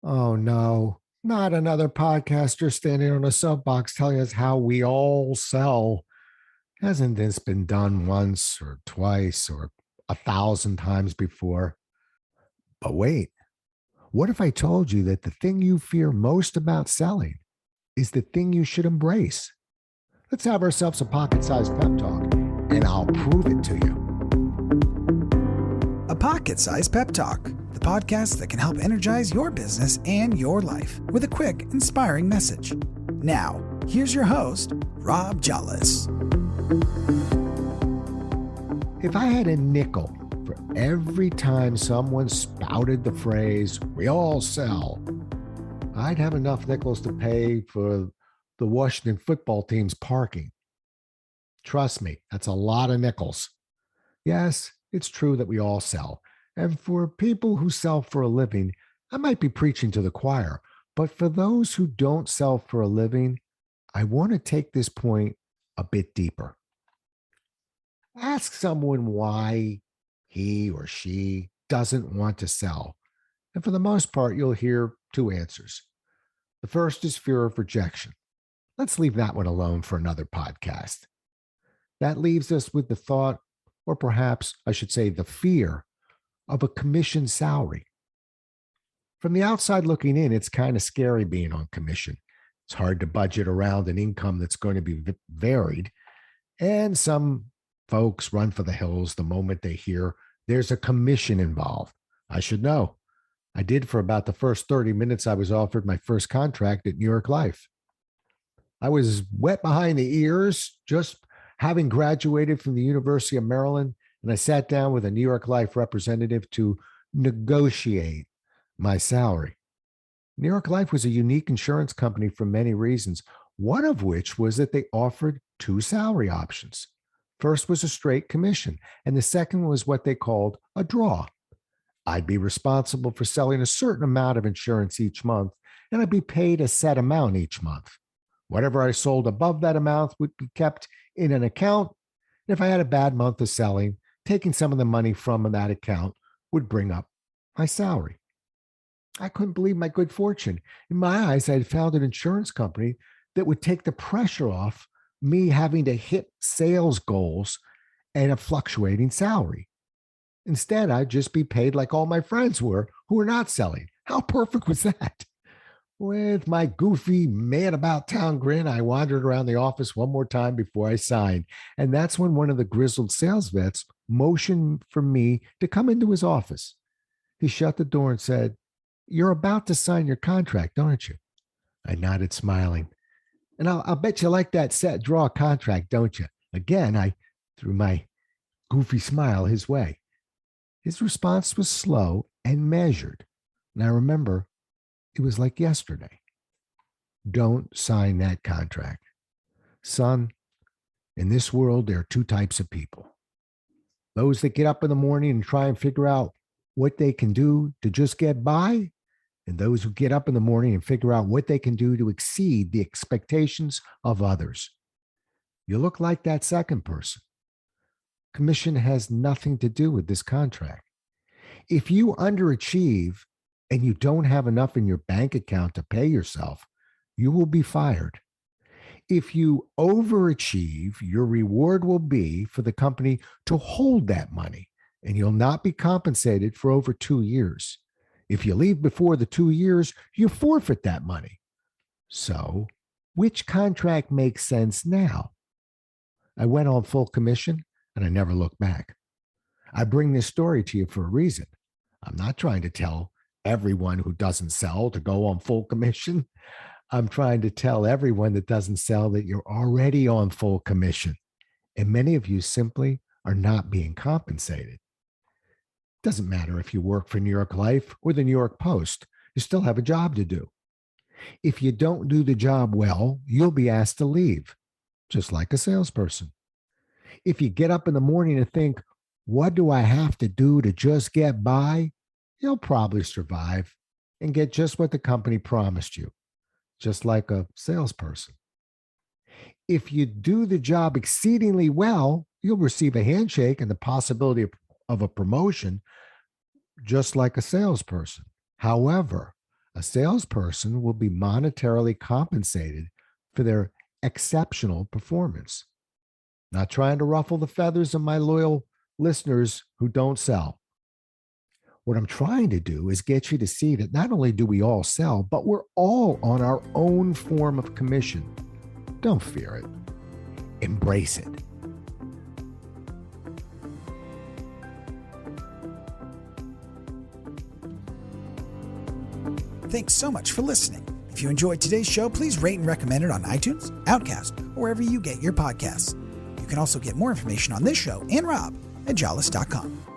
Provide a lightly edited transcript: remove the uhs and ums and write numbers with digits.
Oh no, not another podcaster standing on a soapbox telling us how we all sell. Hasn't this been done once or twice or 1,000 times before? But wait, what if I told you that the thing you fear most about selling is the thing you should embrace? Let's have ourselves a pocket sized pep talk, and I'll prove it to you. A Pocket Size Pep Talk, the podcast that can help energize your business and your life with a quick, inspiring message. Now, here's your host, Rob Jollis. If I had a nickel for every time someone spouted the phrase, we all sell, I'd have enough nickels to pay for the Washington football team's parking. Trust me, that's a lot of nickels. Yes, it's true that we all sell. And for people who sell for a living, I might be preaching to the choir. But for those who don't sell for a living, I want to take this point a bit deeper. Ask someone why he or she doesn't want to sell. And for the most part, you'll hear two answers. The first is fear of rejection. Let's leave that one alone for another podcast. That leaves us with the thought, or perhaps I should say the fear, of a commission salary. From the outside looking in, it's kind of scary being on commission. It's hard to budget around an income that's going to be varied. And some folks run for the hills the moment they hear there's a commission involved. I should know. I did for about the first 30 minutes I was offered my first contract at New York Life. I was wet behind the ears, just having graduated from the University of Maryland, and I sat down with a New York Life representative to negotiate my salary. New York Life was a unique insurance company for many reasons, one of which was that they offered two salary options. First was a straight commission, and the second was what they called a draw. I'd be responsible for selling a certain amount of insurance each month, and I'd be paid a set amount each month. Whatever I sold above that amount would be kept in an account. And if I had a bad month of selling, taking some of the money from that account would bring up my salary. I couldn't believe my good fortune. In my eyes, I had found an insurance company that would take the pressure off me having to hit sales goals and a fluctuating salary. Instead, I'd just be paid like all my friends were who were not selling. How perfect was that? With my goofy, man about town grin, I wandered around the office one more time before I signed. And that's when one of the grizzled sales vets motioned for me to come into his office. He shut the door and said, "You're about to sign your contract, aren't you?" I nodded, smiling. "And I'll bet you like that set draw contract, don't you?" Again, I threw my goofy smile his way. His response was slow and measured. And I remember it was like yesterday. "Don't sign that contract. Son, in this world, there are two types of people. Those that get up in the morning and try and figure out what they can do to just get by, and those who get up in the morning and figure out what they can do to exceed the expectations of others. You look like that second person. Commission has nothing to do with this contract. If you underachieve and you don't have enough in your bank account to pay yourself, you will be fired. If you overachieve, your reward will be for the company to hold that money, and you'll not be compensated for over 2 years. If you leave before the 2 years, you forfeit that money. So, which contract makes sense now?" I went on full commission, and I never looked back. I bring this story to you for a reason. I'm not trying to tell everyone who doesn't sell to go on full commission. I'm trying to tell everyone that doesn't sell that you're already on full commission. And many of you simply are not being compensated. Doesn't matter if you work for New York Life or the New York Post, you still have a job to do. If you don't do the job well, you'll be asked to leave, just like a salesperson. If you get up in the morning and think, "What do I have to do to just get by?" you'll probably survive and get just what the company promised you, just like a salesperson. If you do the job exceedingly well, you'll receive a handshake and the possibility of a promotion, just like a salesperson. However, A salesperson will be monetarily compensated for their exceptional performance. Not trying to ruffle the feathers of my loyal listeners who don't sell. What I'm trying to do is get you to see that not only do we all sell, but we're all on our own form of commission. Don't fear it. Embrace it. Thanks so much for listening. If you enjoyed today's show, please rate and recommend it on iTunes, Outcast, or wherever you get your podcasts. You can also get more information on this show and Rob at jollis.com.